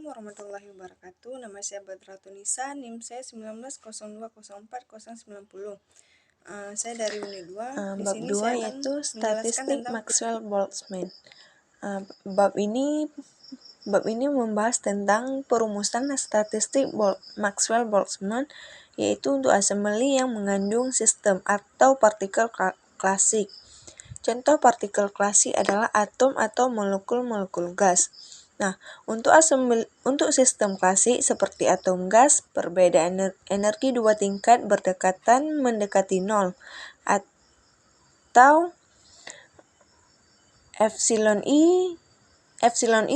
Assalamualaikum warahmatullahi wabarakatuh. Nama saya Badratunisa, NIM saya 19020490. Saya dari Unit 2. Di Bab sini 2 saya akan yaitu menjelaskan statistik tentang Maxwell-Boltzmann. Bab ini membahas tentang perumusan statistik Maxwell-Boltzmann, yaitu untuk assembly yang mengandung sistem atau partikel klasik. Contoh partikel klasik adalah atom atau molekul-molekul gas. Nah, untuk sistem klasik seperti atom gas, perbedaan energi dua tingkat berdekatan mendekati nol, atau epsilon I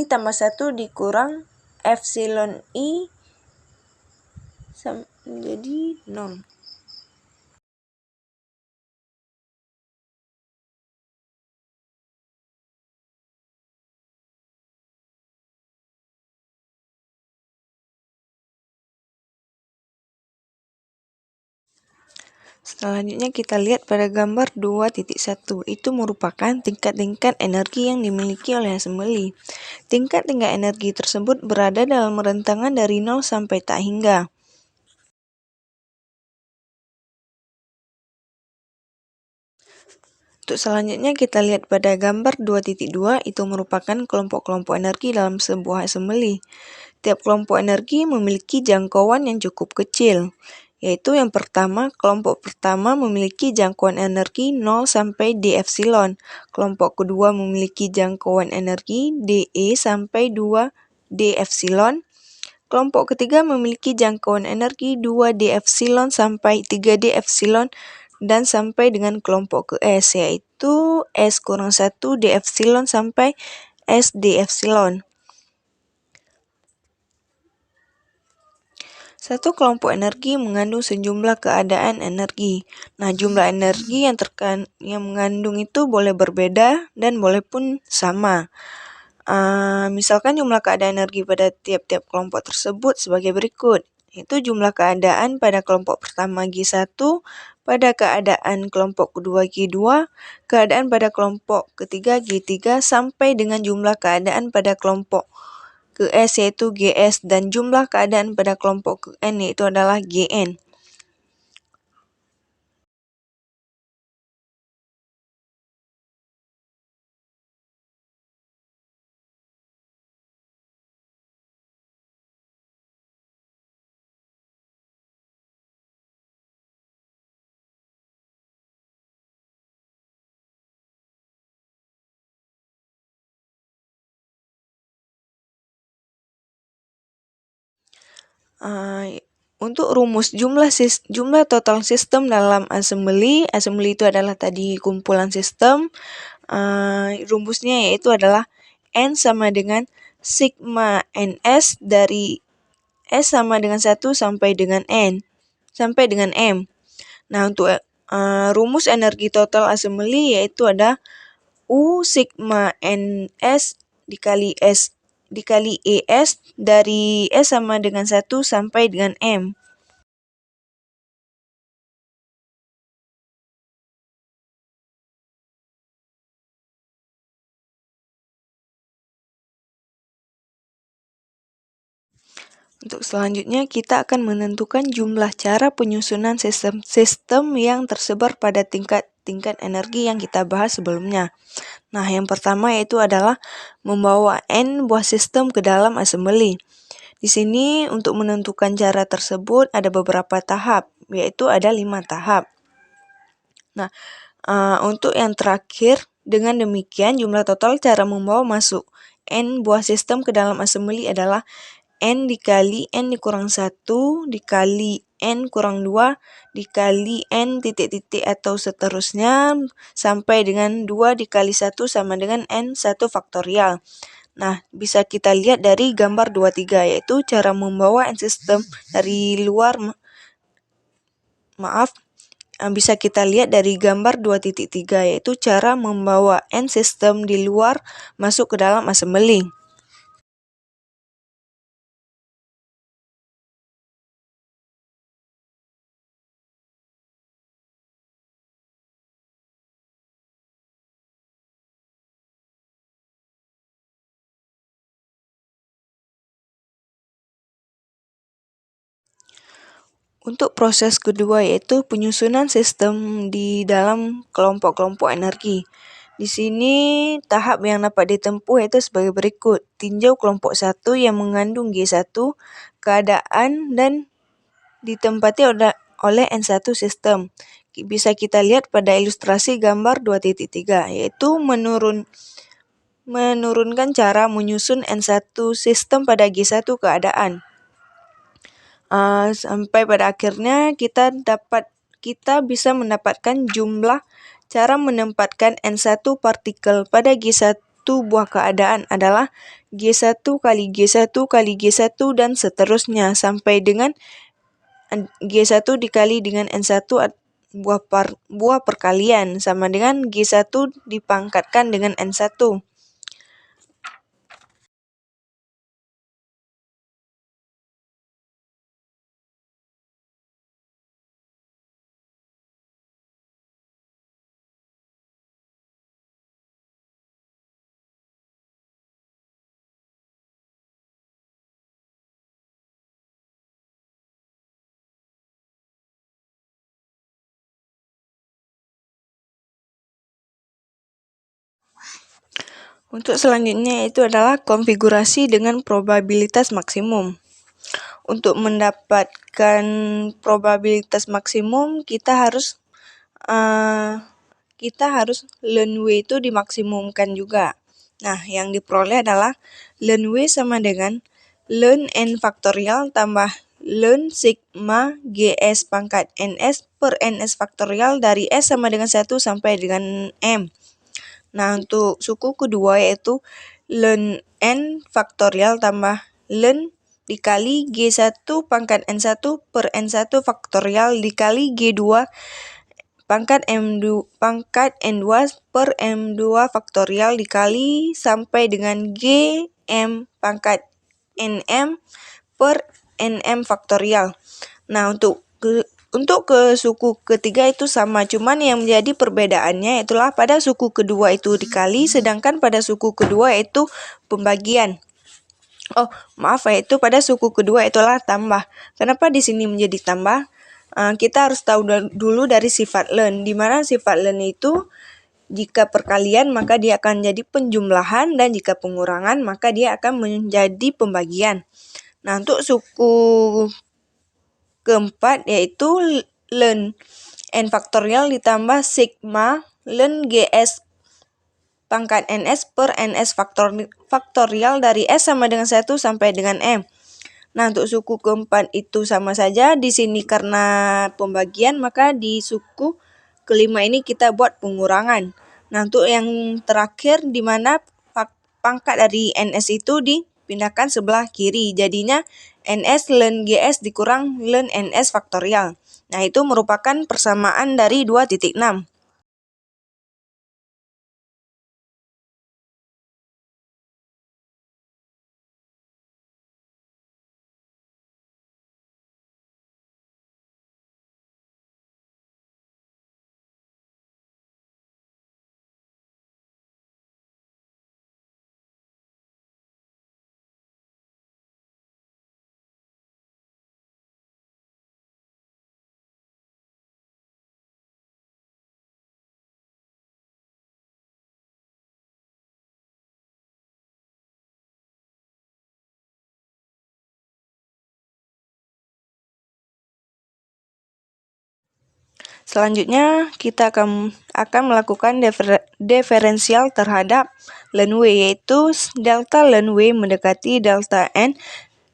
tambah 1 dikurang epsilon I menjadi 0. Selanjutnya kita lihat pada gambar 2.1, itu merupakan tingkat-tingkat energi yang dimiliki oleh assembly. Tingkat-tingkat energi tersebut berada dalam rentangan dari 0 sampai tak hingga. Untuk selanjutnya kita lihat pada gambar 2.2, itu merupakan kelompok-kelompok energi dalam sebuah assembly. Tiap kelompok energi memiliki jangkauan yang cukup kecil, yaitu yang pertama, kelompok pertama memiliki jangkauan energi 0 sampai d epsilon. Kelompok kedua memiliki jangkauan energi dE sampai 2 d epsilon. Kelompok ketiga memiliki jangkauan energi 2 d epsilon sampai 3 d epsilon dan sampai dengan kelompok ke S, yaitu S kurang 1 d epsilon sampai S d epsilon. Satu kelompok energi mengandung sejumlah keadaan energi. Nah, jumlah energi yang mengandung itu boleh berbeda dan boleh pun sama. Misalkan jumlah keadaan energi pada tiap-tiap kelompok tersebut sebagai berikut, yaitu jumlah keadaan pada kelompok pertama G1, pada keadaan kelompok kedua G2, keadaan pada kelompok ketiga G3, sampai dengan jumlah keadaan pada kelompok ke S yaitu GS, dan jumlah keadaan pada kelompok ke N yaitu adalah GN. Untuk rumus jumlah total sistem dalam assembly itu adalah tadi kumpulan sistem. Rumusnya yaitu adalah N sama dengan sigma NS dari S sama dengan 1 sampai dengan N sampai dengan M. Nah, untuk rumus energi total assembly yaitu ada U sigma NS dikali S dikali ES dari S sama dengan 1 sampai dengan M. Untuk selanjutnya kita akan menentukan jumlah cara penyusunan sistem yang tersebar pada tingkat energi yang kita bahas sebelumnya. Nah, yang pertama yaitu adalah membawa N buah sistem ke dalam assembly. Di sini untuk menentukan cara tersebut ada beberapa tahap, yaitu ada 5 tahap. Nah, untuk yang terakhir, dengan demikian jumlah total cara membawa masuk N buah sistem ke dalam assembly adalah N dikali N dikurang 1 dikali N kurang 2 dikali N titik-titik atau seterusnya sampai dengan 2 dikali 1 sama dengan N 1 faktorial. Nah, bisa kita lihat dari gambar 23, yaitu cara membawa N sistem dari luar, bisa kita lihat dari gambar 2.3, yaitu cara membawa N sistem di luar masuk ke dalam assembly. Untuk proses kedua yaitu penyusunan sistem di dalam kelompok-kelompok energi. Di sini tahap yang dapat ditempuh yaitu sebagai berikut. Tinjau kelompok 1 yang mengandung G1, keadaan dan ditempati oleh N1 sistem. Bisa kita lihat pada ilustrasi gambar 2.3 yaitu menurunkan cara menyusun N1 sistem pada G1 keadaan. Sampai pada akhirnya kita bisa mendapatkan jumlah cara menempatkan N1 partikel pada G1 buah keadaan adalah G1 kali G1 kali G1 dan seterusnya sampai dengan G1 dikali dengan N1 buah perkalian sama dengan G1 dipangkatkan dengan N1. Untuk selanjutnya itu adalah konfigurasi dengan probabilitas maksimum. Untuk mendapatkan probabilitas maksimum kita harus ln W itu dimaksimumkan juga. Nah, yang diperoleh adalah ln W sama dengan ln N faktorial tambah ln sigma GS pangkat NS per NS faktorial dari S sama dengan 1 sampai dengan M. Nah, untuk suku kedua yaitu ln N faktorial tambah ln dikali G1 pangkat N1 per N1 faktorial dikali G2 pangkat N2 per M2 faktorial dikali sampai dengan Gm pangkat Nm per Nm faktorial. Nah, untuk ke suku ketiga itu sama, cuman yang menjadi perbedaannya itulah pada suku kedua itu dikali, sedangkan pada suku kedua itu pembagian. Yaitu pada suku kedua itulah tambah. Kenapa di sini menjadi tambah? Kita harus tahu dulu dari sifat ln, di mana sifat ln itu jika perkalian maka dia akan jadi penjumlahan dan jika pengurangan maka dia akan menjadi pembagian. Nah, untuk suku keempat yaitu ln N faktorial ditambah sigma ln GS pangkat NS per NS faktorial dari S sama dengan 1 sampai dengan M. Nah, untuk suku keempat itu sama saja. Di sini karena pembagian, maka di suku kelima ini kita buat pengurangan. Nah, untuk yang terakhir di mana pangkat dari NS itu dipindahkan sebelah kiri. Jadinya NS ln GS dikurang ln NS faktorial. Nah, itu merupakan persamaan dari 2.6. Selanjutnya kita akan melakukan diferensial terhadap ln W, yaitu delta ln W mendekati delta N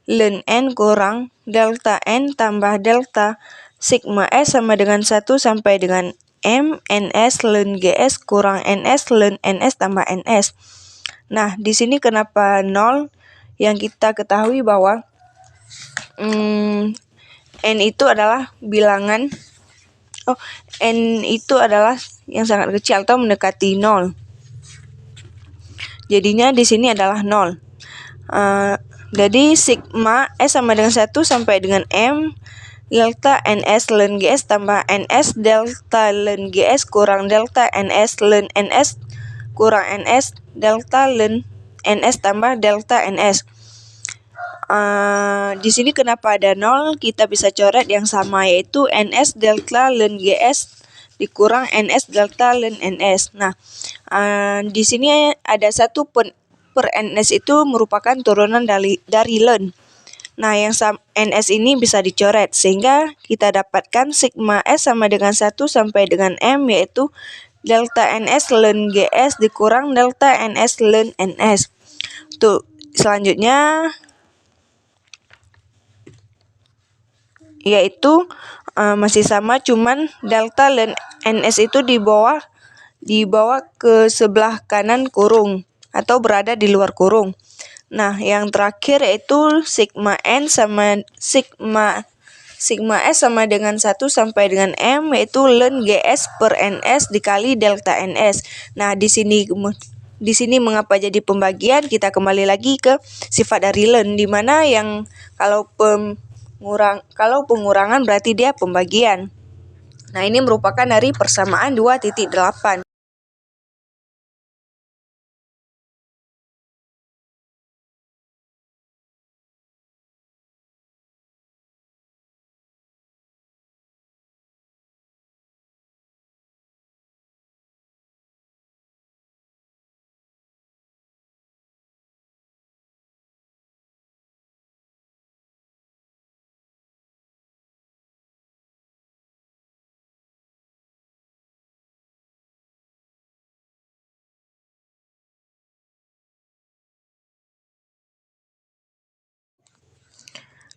ln N kurang delta N tambah delta sigma S sama dengan 1 sampai dengan M NS ln GS kurang NS ln NS tambah NS. Nah, di sini kenapa 0? Yang kita ketahui bahwa N itu adalah bilangan N itu adalah yang sangat kecil atau mendekati 0. Jadinya di sini adalah 0. Jadi sigma S sama dengan 1 sampai dengan M delta NS ln GS tambah NS delta ln GS kurang delta NS ln NS kurang NS delta ln NS tambah delta NS. Di sini kenapa ada 0? Kita bisa coret yang sama, yaitu NS delta ln GS dikurang NS delta ln NS. Nah, di sini ada 1 per NS itu merupakan turunan dari ln. Nah, yang NS ini bisa dicoret, sehingga kita dapatkan sigma S sama dengan 1 sampai dengan M, yaitu delta NS ln GS dikurang delta NS ln NS. Tuh, selanjutnya yaitu masih sama, cuman delta ln NS itu dibawa ke sebelah kanan kurung atau berada di luar kurung. Nah, yang terakhir yaitu sigma N sama sigma S sama dengan 1 sampai dengan M, yaitu ln GS per NS dikali delta NS. Nah, di sini mengapa jadi pembagian? Kita kembali lagi ke sifat dari ln, di mana yang kalau pengurangan berarti dia pembagian. Nah, ini merupakan dari persamaan 2.8.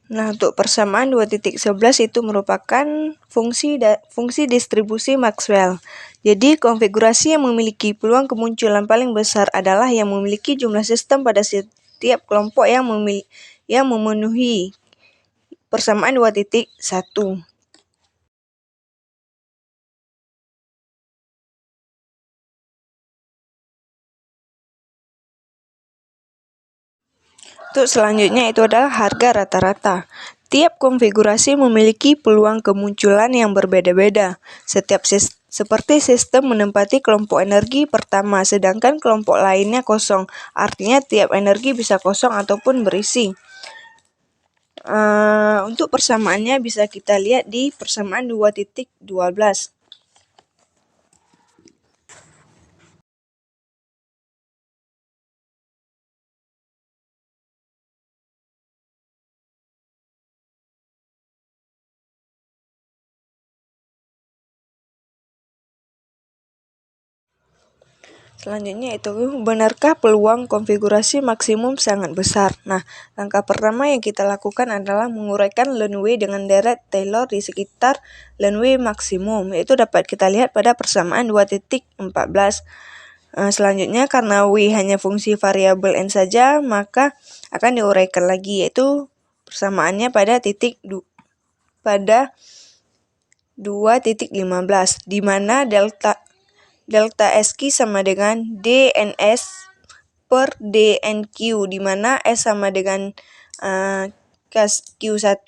Nah, untuk persamaan 2.11 itu merupakan fungsi distribusi Maxwell. Jadi, konfigurasi yang memiliki peluang kemunculan paling besar adalah yang memiliki jumlah sistem pada setiap kelompok yang memenuhi persamaan 2.1. Untuk selanjutnya itu adalah harga rata-rata. Tiap konfigurasi memiliki peluang kemunculan yang berbeda-beda. Seperti sistem menempati kelompok energi pertama, sedangkan kelompok lainnya kosong. Artinya tiap energi bisa kosong ataupun berisi. Untuk persamaannya bisa kita lihat di persamaan 2.12. Selanjutnya itu, benarkah peluang konfigurasi maksimum sangat besar? Nah, langkah pertama yang kita lakukan adalah menguraikan ln W dengan deret Taylor di sekitar ln W maksimum, yaitu dapat kita lihat pada persamaan 2.14. Selanjutnya, karena W hanya fungsi variabel N saja, maka akan diuraikan lagi, yaitu persamaannya pada 2.15, di mana delta SQ sama dengan DNS per DNQ, di mana S sama dengan Q1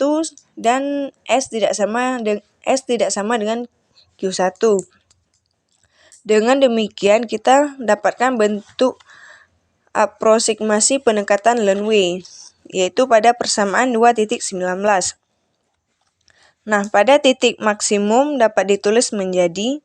dan S tidak sama dengan Q1. Dengan demikian kita dapatkan bentuk aproksimasi pendekatan ln W, yaitu pada persamaan 2.19. Nah, pada titik maksimum dapat ditulis menjadi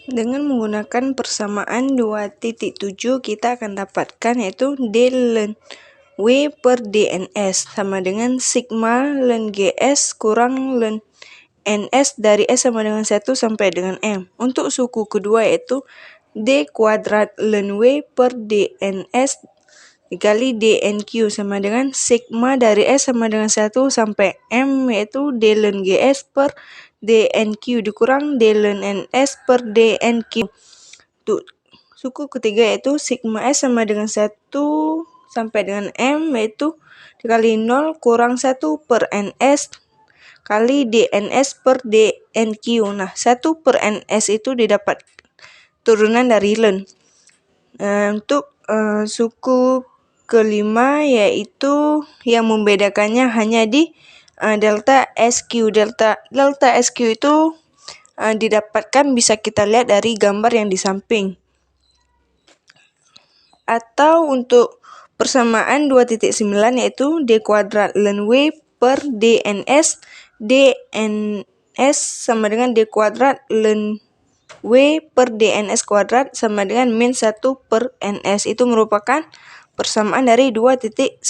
dengan menggunakan persamaan 2.7 kita akan dapatkan yaitu D ln W per DNS sama dengan sigma ln GS kurang ln NS dari S sama dengan 1 sampai dengan M. Untuk suku kedua yaitu D kuadrat ln W per DNS dikali DNQ sama dengan sigma dari S sama dengan 1 sampai M, yaitu D ln GS per DNQ dikurang D ln NS per DNQ. Untuk suku ketiga yaitu sigma S sama dengan 1 sampai dengan M, yaitu dikali 0 kurang 1 per NS kali DNS per DNQ. Nah, 1 per NS itu didapat turunan dari ln. Untuk suku kelima yaitu yang membedakannya hanya di delta SQ. Delta SQ itu didapatkan bisa kita lihat dari gambar yang di samping. Atau untuk persamaan 2.9 yaitu D kuadrat ln W per DNS. DNS sama dengan D kuadrat ln W per DNS kuadrat sama dengan min 1 per NS. Itu merupakan persamaan dari 2.19.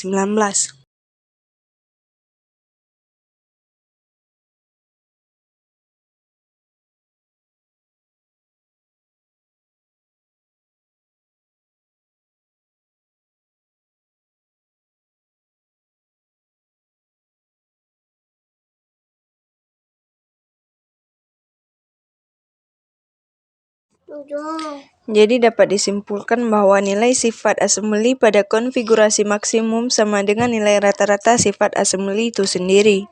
Jadi dapat disimpulkan bahwa nilai sifat assembly pada konfigurasi maksimum sama dengan nilai rata-rata sifat assembly itu sendiri.